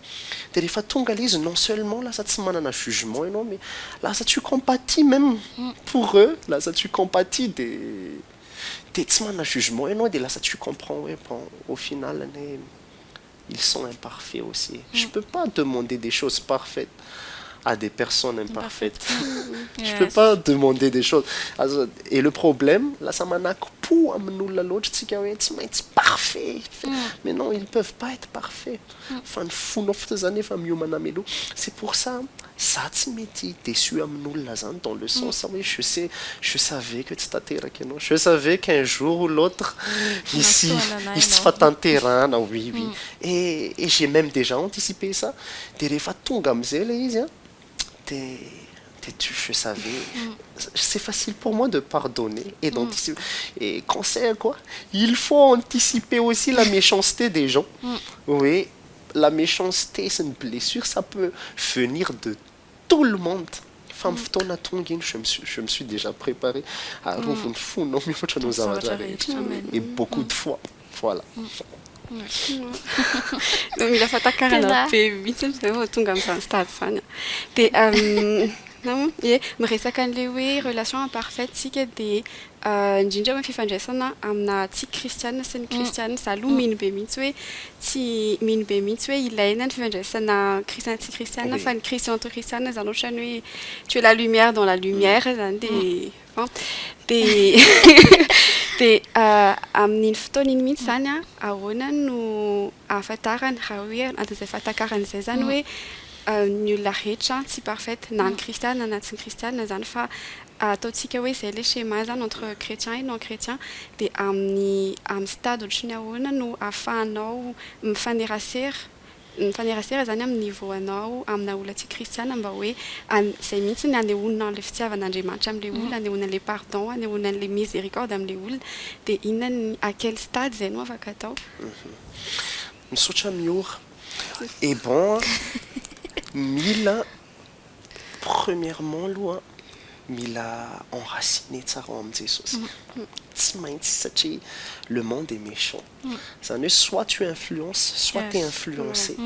de rehefa tonga la izy non seulement lasa tsy manana jugement ianao mais lasa tu compatis même pour eux lasa tu compatis de tsy manana jugement ianao de lasa tu comprends ouais bon au final ils sont imparfaits aussi. Je peux pas demander des choses parfaites à des personnes imparfaites. Je peux pas demander des choses. Et le problème, là, ça m'a pou amin'olona loatra tsika hoe tsy maintsy parfait. Mais non, ils peuvent pas être parfaits. Fa ny fonao fotsiny zany efa miomana melo. C'est pour ça ça tsy mety déçu amin'olona zany dans le sens où je savais que tsy tanteraka ianao. Je savais qu'un jour ou l'autre ici tsy fatanterana oui. Et j'ai même déjà anticipé ça. De rehefa tonga am'zay le izy je savais c'est facile pour moi de pardonner et d'anticiper et conseil quoi il faut anticiper aussi la méchanceté des gens oui la méchanceté c'est une blessure ça peut venir de tout le monde femme fotoana tonga iny je me suis déjà préparé à rovony fonao mihoatra nos zavatra rehetra et beaucoup de fois voilà mila fatakarana be mihitsy zay vao tonga am'zany stade zany de miresaka an'le hoe relation imparfaite tsika de indrindra hoe fifandraisana amina tsy kristiana sy ny kristiana zaloha mino be mihitsy hoe tsy mino be mihitsy hoe ilaina ny fifandraisana kristiana tsy kristiana fa ny kristiana to kristiana zany ohatrany hoe tu es la lumière dans la lumière zany de amin'iny fotoana iny mihitsy zany ahoana no ahafantarany raha hoe an'izay fahatakarana zany hoe ny olona rehetra tsy parfaite na ny kristiana na tsy ny kristiana zany fa ataontsika hoe zay le schéma zany entre chrétien et non chrétien de amin'ny stade ohatrany ahoana no ahafahanao mifanerasera zany amin'ny niveau anao amina olona tsy kristiana mba hoe zay mihitsy ny anehoana an'le fitiavan'Andriamanitra amin'le olona anehoana an'le pardon anehoana an'le miséricorde amin'le olona de inona à quel stade zay no afaka atao misaotra miora et bon mila premièrement aloha mila enraciner tsara ao amin'i Jesosy tsy maintsy satria le monde est méchant zany hoe soit tu influences soit tu es influencé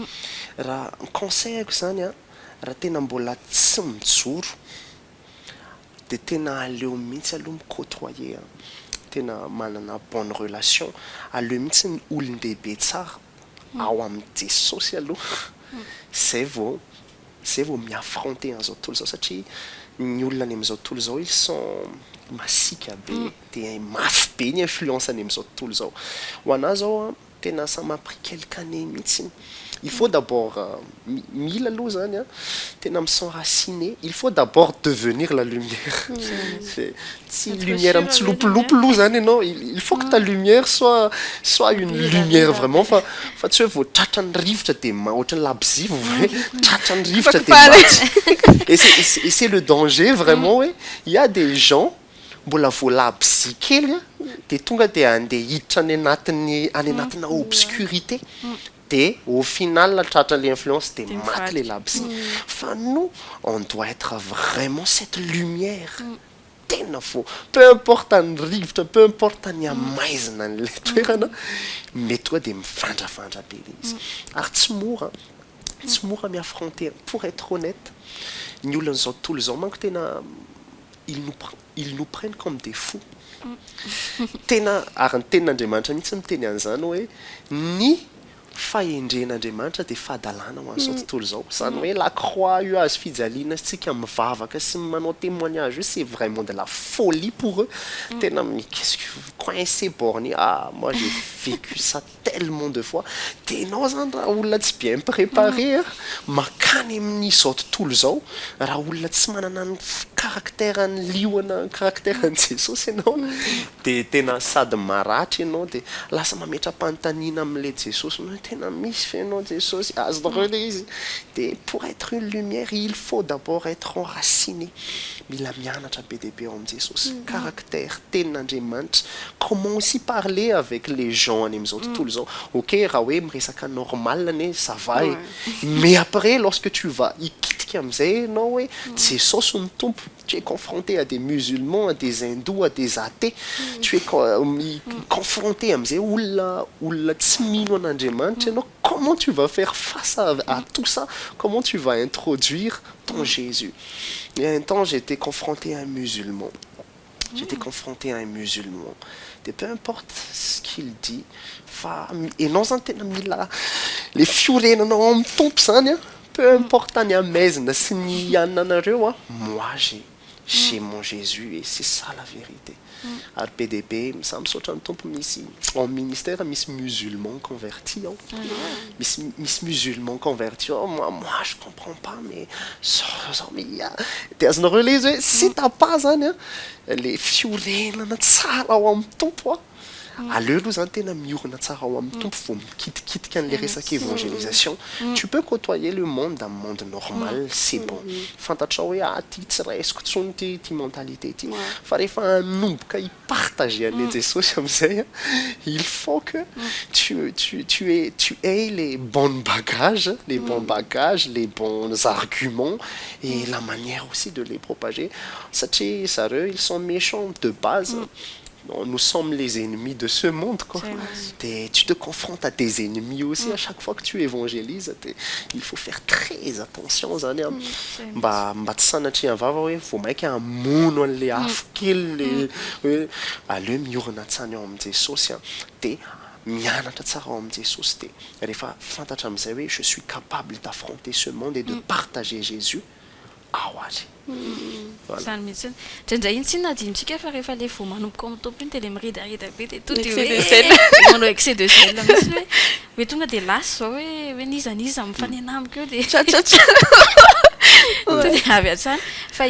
raha conseillako zany raha tena mbola tsy mijoro de tena aleo mihitsy aloha micôtoyer tena manana bonne relation aleo mihitsy ny olon-dehibe tsara ao amin'i Jesosy aloha zay vao miaffronter an'izao tontolo zao satria ny olona any amin'izao tontolo zao ils sont masika be de mafy be ny influence any amin'izao tontolo zao ho anahy zao tena ça m'a pris quelques années mihitsy il faut d'abord mila aloha zany tena misenraciner il faut d'abord devenir la lumière si lumière un petit loup zany ianao il faut que ta lumière soit une lumière vraiment fa tsy hoe vao tratran'ny rivotra de ohatrany labzi vous voyez tratran'ny rivotra de et c'est le danger vraiment ouais il y a des gens mbola voalabzi kely de tonga de andeha hiditra any anatina obscurité de au final la tratran'le influence de maty le labzi fa nous on doit être vraiment cette lumière tena fo peu importe ny rivotra peu importe ny amaizina an'le toerana mety hoe de mifandrafandra be le izy ary tsy mora miaffronter pour être honnête ny olona zao tontolo zao manko tena ils nous prennent comme des fous tena ary ny tenin'Andriamanitra mihitsy miteny an'izany hoe ny fahendren'andriamanitra dia fahadalàna ho an'izao tontolo izao zany hoe la croix io azo fijaliana sitsika mivavaka sy manao témoignage io c'est vraiment de la folie pour eux tena qu'est-ce que vous coincez borné moi j'ai vécu ça tellement de fois tenao zany raha olona tsy bien préparé makany amin'izao tontolo izao raha olona tsy manana ny caractère ny liona caractère ny Jesosy ianao dia tena sady maratra ianao dia lasa mametra-panontaniana amin'ilay Jesosy tena misy fenao Jesosy azonareo le izy dia pour être une lumière il faut d'abord être enraciné mila mianatra be dia be ao amin'i Jesosy caractère tenin'Andriamanitra comment aussi parler avec les gens any amin'izao tontolo izao ok raha hoe miresaka normal ane ça va mais après lorsque tu vas hikitika amin'izay ianao hoe Jesosy ny tompo tu es confronté à des musulmans, à des hindous, à des athées. Tu es confronté à comment tu vas faire face à tout ça? Comment tu vas introduire ton Jésus? Il y a un temps, j'étais confronté à un musulman. Et peu importe ce qu'il dit, et non les fiorena non tompo zany peu importe any amezina sy ny ananareo moi j'ai mon Jésus et c'est ça la vérité. Ary PDP misaotra ny tompo misy en ministère misy musulmans convertis misy musulmans convertis moi je comprends pas mais azonareo le izy hoe si t'as pas zany le fiorenana tsara ao amin'ny tompo aleo aloha zany tena miorina tsara ao amin'ny tompo vao mikitikitika an'le resaka évangélisation tu peux côtoyer le monde d'un monde normal c'est bon fantatrao hoe ty tsy raisiko tsony ty mentalité ty fa rehefa hanomboka hipartager an'le Jesosy amin'izay il faut que tu aies les bons bagages les bons arguments et la manière aussi de les propager satria zareo ils sont méchants de base. Nous sommes les ennemis de ce monde quoi. Tu te confrontes à tes ennemis aussi à chaque fois que tu évangélises il faut faire très attention zany mba tsy sanatria vava hoe vao mainka hamono an'le afo kely le hoe aleo miorina tsany ao amin'i Jesosy dia mianatra tsara ao amin'i Jesosy dia rehefa fantatra amin'izay hoe je suis capable d'affronter ce monde et de partager Jésus aoary zany mihitsy ndraindray iny tsy nadinontsika fa rehefa le vao manomboka ao amin'ny tompo iny dia le miridarida be dia to dia hoe manao excès de zèle mihitsy hoe tonga dia lasa zao hoe nizaniza mifanenamiko eo dia to dia avy atsany fa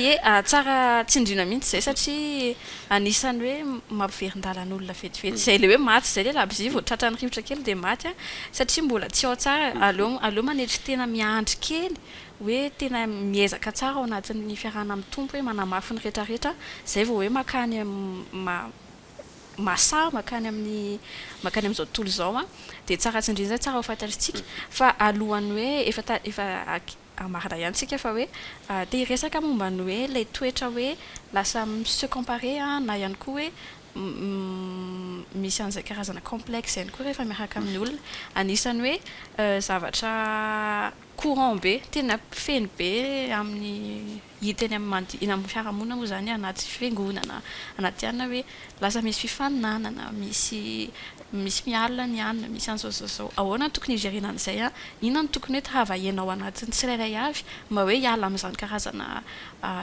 tsara tsindriana mihitsy izay satria anisany hoe mampiverin-dalan'olona vetivety izay le hoe maty izay le laby zy vao tratrany rivotra kely dia maty satria mbola tsy ao tsara aleo manetry tena miandry kely hoe tena miezaka tsara ao anatin'ny fiarahana amin'ny tompo hoe manamafy ny rehetrarehetra izay vao hoe makany mahasahy makany amin'izao tontolo izao dia tsara tsindriana zay tsara ho fantatritsika fa alohany hoe efa marina ihany tsika fa hoe te hiresaka momba ny hoe ilay toetra hoe lasa se comparer na ihany koa hoe misy an'izay karazana complexe ihany koa rehefa miaraka amin'ny olona anisany hoe zavatra courant be tena feno be amin'ny hitany amin'ny fiarahamonina moa zany anaty fiangonana anaty anina hoe lasa misy fifaninanana misy mialina ny anina misy an'izao ahoana tokony hizerena an'izay inona no tokony hoe travaienao anatin'ny tsirairay avy mba hoe hiala amin'izany karazana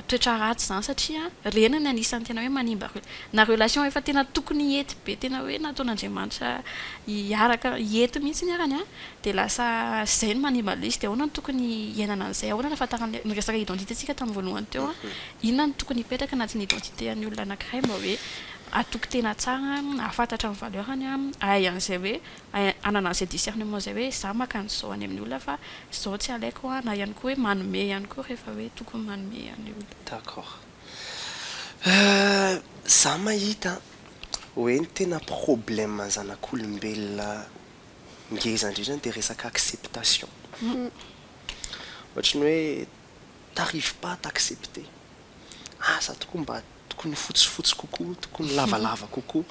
toetra ratsy zany satria rena ny anisany tena hoe manimba na relation efa tena tokony hiety be tena hoe nataon'Andriamanitra hiaraka hiety mihitsy ny arany dia lasa zay no manimba le izy dia ahoana no tokony hiainana an'izay ahoana nafantarany ny resaka identité tsika tamin'ny voalohany teo inona no tokony hipetraka anatin'ny identité an'ny olona anankiray mba hoe atoky tena tsara ahafantatra amin'ny valeurany ahay an'izay hoe anana an'izay discernement zay hoe za makany izao any amin'ny olona fa izao tsy alaiko na ihany koa hoe manome ihany koa rehefa hoe tokony manome any olona. D'accord. Za mahita hoe ny tena problème zanak'olombelona ngeza indrindra dia resaka acceptation. Ohatry ny hoe t'arrives pas à t'accepter. Za tokony fotsifotsy kokoa tokony lavalava kokoa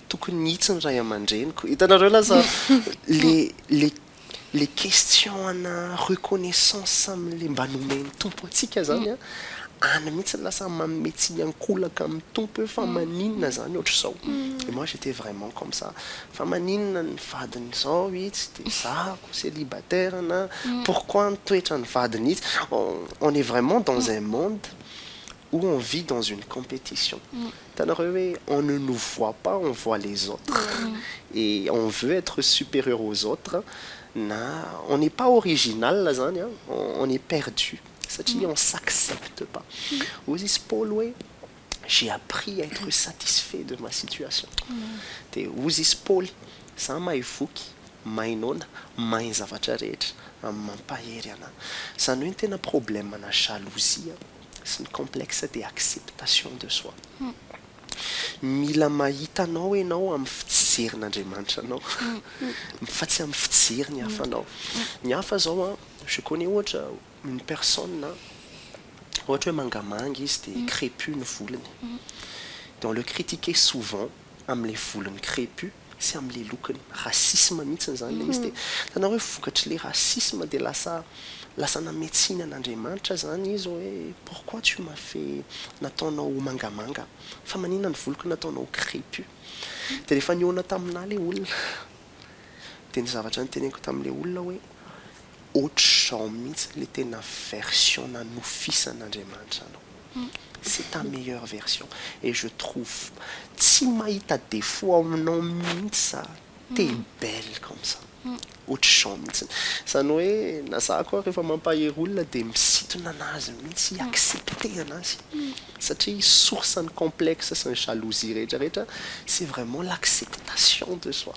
tokony hitsy ny ray aman-dreniko hitanareo lasa les questions ana reconnaissance amin'le mba nomeny tompo atsika zany ana mihitsy lasa mametsinyankolaka amin'ny tompo hoe fa maninona zany ohatr' zao et moi j'étais vraiment comme ça fa maninona ny vadiny zao itsy de zako célibataire na pourquoi nitoetra ny vadiny itsy on est vraiment dans un monde où on vit dans une compétition. On ne nous voit pas, on voit les autres. Et on veut être supérieur aux autres. On n'est pas original, là, on est perdu. C'est-à-dire on ne s'accepte pas. J'ai appris à être satisfait de ma situation. Ça m'a effouki, mainona, main zavatra rehetra, mampahery ana. Ça n'a pas un problème, la jalousie. C'est une complexe de acceptation de soi. Mila mahita anao enao amin'ny fijerin'Andriamanitra anao. Fa tsy amin'ny fijery ny hafa anao. Ny hafa zao je connais ohatra une personne ohatra hoe mangamanga izy de crépu ny volony. Donc le critiquer souvent amin'ny volony crépu c'est amin'ny lokony racisme mihitsy zany izy de tanao hoe vokatry le racisme de lasa nametsina an'Andriamanitra zany izy hoe pourquoi tu m'as fait nataonao mangamanga fa maninona ny voloko nataonao crépu de rehefa niona taminah le olona de ny zavatra nyteneniko tamin'le olona hoe ohatr'izao mihitsy le tena version nanofisan'Andriamanitra anao c'est ta meilleure version et je trouve tsy mahita défaut aminao mihitsy sa t'es belle comme ça ohatr'izao mihitsy zany hoe na za koa rehefa mampahery olona de misitona anazy mihitsy accepter anazy satria source ny complexe sy ny jalousie rehetrarehetra c'est vraiment l'acceptation de soi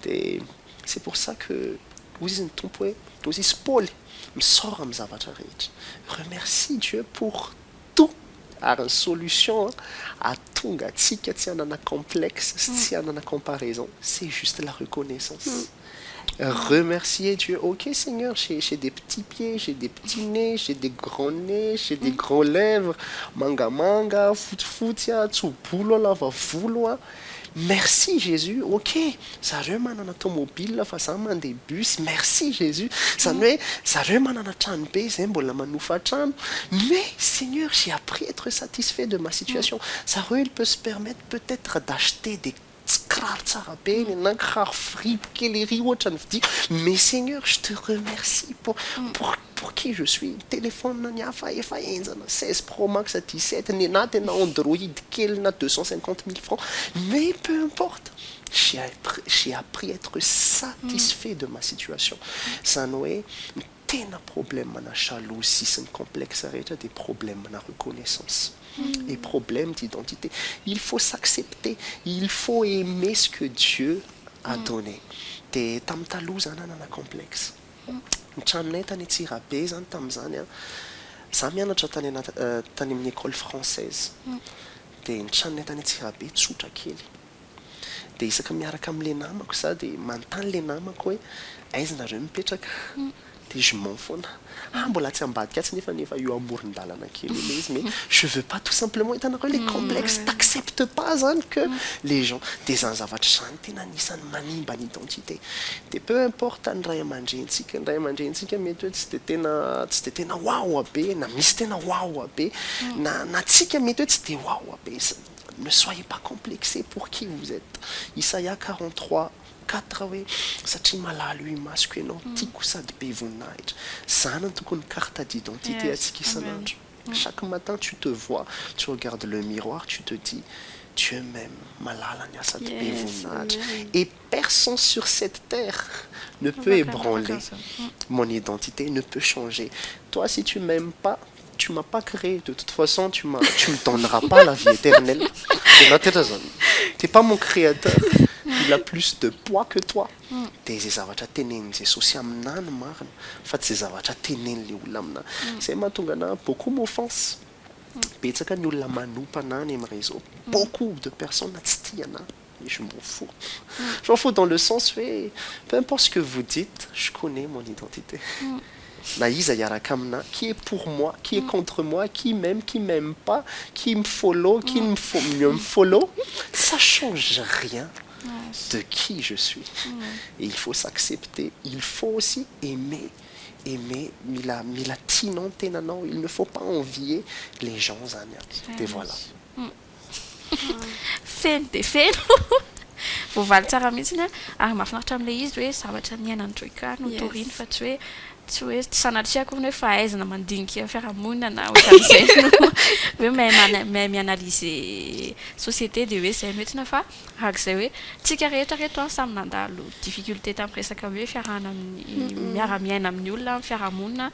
de c'est pour ça que hoy izy ny tompo hoe toy izy Paul misora amin'ny zavatra rehetra remercie Dieu pour tout ary ny solution atonga atsika tsy hanana complexe sy tsy hanana comparaison c'est juste la reconnaissance. Remercier Dieu. Ok Seigneur, j'ai des petits pieds, j'ai des petits nez, j'ai des grands nez, j'ai des grands lèvres, manga, foot, tsubolo, lava volo. Merci Jésus. Ok, ça remanana automobile, fa ça man des bus. Merci Jésus. Ça remanana trano be, zay mbola manofa trano. Mais Seigneur, j'ai appris à être satisfait de ma situation. Ça il peut se permettre peut-être d'acheter des kiraro tsara be na kiraro fripe kely ery ohatra ny vidiako mais Seigneur je te remercie pour qui je suis téléphone ny hafa efa enjana 16 Pro Max à 17 ny na tena Android kely na 250 000 francs mais peu importe j'ai appris à être satisfait de ma situation zany hoe tena problème na jalousie sy ny complexe rehetra des problèmes na reconnaissance et problèmes d'identité. Il faut s'accepter, il faut aimer ce que Dieu a donné. De tamtaloha zany anana complexe. Ny tranonay tany Antsirabe zany tamin'izany za mianatra tany amin'ny école française. De ny tranonay tany Antsirabe tsotra kely. De isaka miaraka amin'le namako za de manontany le namako hoe aiza nareo mipetraka de je m'en foana mbola tsy ambadika tsy nefa io amoron-dalana kely ilay izy mais je veux pas tout simplement hitanareo les complexes t'acceptes pas zany que les gens de zany zavatra zany tena anisan'ny manimba ny identité de peu importe ny ray aman-drentsika mety hoe tsy de tena wawa be na misy tena wawa be na tsika mety hoe tsy de wawa be ne soyez pas complexés pour qui vous êtes. Isaïa 43 4 hoe satria malalo imasoko ianao tiako sady be voninahitra zany tokony carte d'identité atsika isan'andro chaque matin tu te vois tu regardes le miroir tu te dis Dieu m'aime malala ny asa de be voninahitra et personne sur cette terre ne peut ébranler mon identité ne peut changer toi si tu m'aimes pas tu m'as pas créé de toute façon tu me donneras pas la vie éternelle t'es pas mon créateur il a plus de poids que toi de zay zavatra teneny Jesosy aminah ny marina fa tsy zay zavatra teneny le olona aminah zay mahatonga ana beaucoup m'offense betsaka ny olona manompa ana ny amin'ny réseau beaucoup de personnes tsy tia ana et je m'en fous dans le sens où peu importe ce que vous dites je connais mon identité na iza hiaraka amina qui est pour moi qui est contre moi qui m'aime pas qui me follow qui me follow ça change rien de qui je suis et il faut s'accepter il faut aussi aimer aimer mila tianao ny tenanao, il ne faut pas envier les gens zany de voilà. Feno de feno voavaly tsara mihitsiny ary mahafinaritra amin'ilay izy hoe zavatra miainany troika no toriny fa tsy hoe sanatria koa hoe fahaizana mandinika fiarahamonina ohatran'izay no hoe mahay mianalyser société de hoe zay mihitsina fa arak'izay hoe tsika rehetra samy nandalo difficulté tamin'ny resaka hoe fiarahana amin'ny miara-miaina amin'ny olona amin'ny fiarahamonina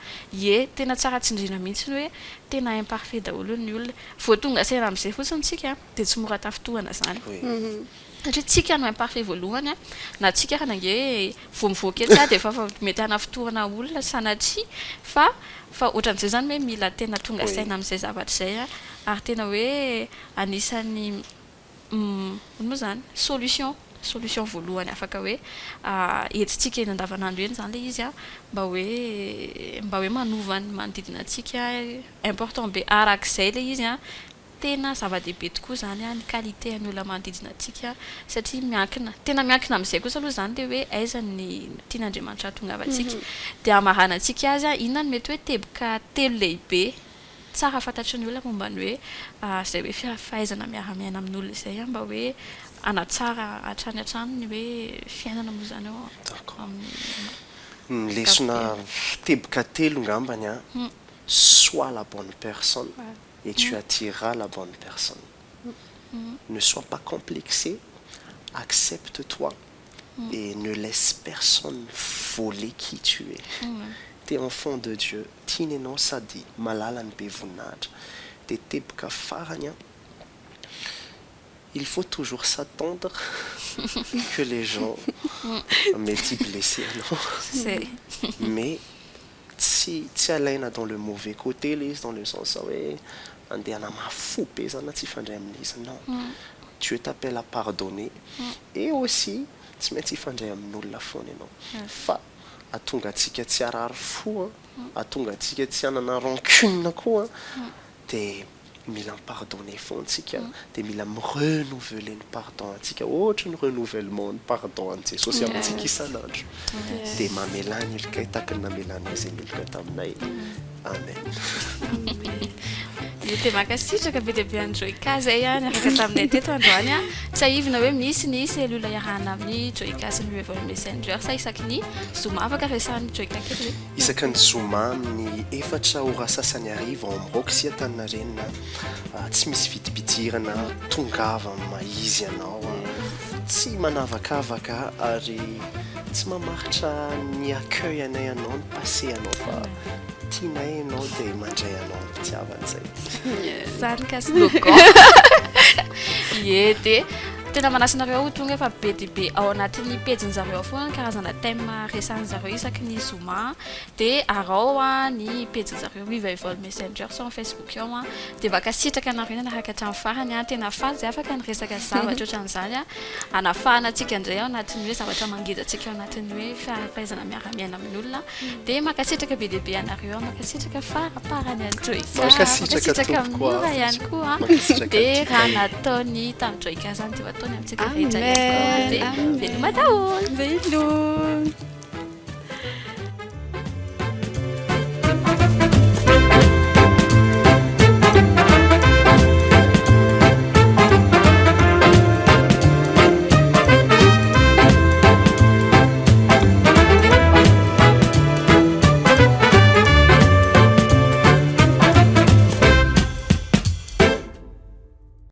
tena tsara tsindrina mihitsiny hoe tena imparfait daholo ny olona vao tonga saina amin'izay fotsiny tsika dia tsy mora tafitohana zany satria tsika no imparfait voalohany na tsika raha nange vao mivoaka etsy dia efa mety hanafitohana olona sanatria fa ohatran'izay zany hoe mila tena tonga saina amin'izay zavatra izay ary tena hoe anisan'ny moa zany solution voalohany afaka hoe entintsika eny andavanandro eny zany le izy mba hoe manovany manodidina antsika important be arak'izay le izy tena zava-dehibe tokoa zany ny qualité ny olona manodidina antsika satria tena miankina amin'izay kosa aloha zany le hoe aiza ny tian'Andriamanitra hahatonga antsika dia hamarana antsika azy inona no mety hoe teboka telo lehibe tsara fantatry ny olona momba ny hoe izay hoe fahaizana miara-miaina amin'olona izay mba hoe anatsara hatrany ny hoe fiainana moa zany ao amin'ny lesona teboka telo ngambany sois la bonne personne et tu attireras la bonne personne. Ne sois pas complexé, accepte-toi et ne laisse personne voler qui tu es. T'es enfant de Dieu, tinenao sady malala ny be voninahitra. Dia teboka farany il faut toujours s'attendre que les gens mety blessés mais tsy alaina dans le mauvais côté le izy dans le sens hoe andehana mafo be zany tsy ifandray amin'izy non Dieu t'appelle à pardonner et aussi tsy maintsy ifandray amin'olona foana ianao fa atonga antsika tsy arary fo atonga antsika tsy hanana rancune koa dia mila pardonner fontsika dia mila renouveler ny pardon antsika ohatra ny renouvellement ny pardon an'i Jesosy amintsika isanandro dia mamelany ilika tahaka ny namelany azy ny ilika taminay amen. Dia makasitraka be dia be andro Joyka zay niaraka taminay teto androany tsy ahivina hoe misy ny selula iarahana amin'ny Joyka sy ny Revival Messenger sa isaky ny Zoma afaka resahan'ny Joyka kely hoe isaky ny Zoma amin'ny 4 ora sasany ariva ao amin'ny Roxy Antaninarenina tsy misy vidibidirana tongava maizy ianao tsy manavakavaka ary tsy mamaritra ny accueil anay ianao ny passé anao fa tianay ianao dia mandray anao ny fitiavana zay zany ka slogan dia tena manasinareo tonga efa be dia be ao anatin'ny pejin'zareo foana karazana thème resahan'zareo isaky ny Zoma dia arao ny pejin'zareo Revival Messenger sur Facebook ao dia vakasitraka anareo anaraka hatramin'ny farany tena faly zay afaka niresaka zavatra ohatran'izany anafahana antsika indray ao anatin'ny hoe zavatra mangejantsika ao anatin'ny hoe fahaizana miara-miaina amin'ny olona dia makasitraka be dia be anareo makasitraka faraparany Joyka makasitraka mora ihany koa dia raha nataony tamin'ny Joyka zany dia ataony amintsika rehetra ihany koa dia veloma daholo.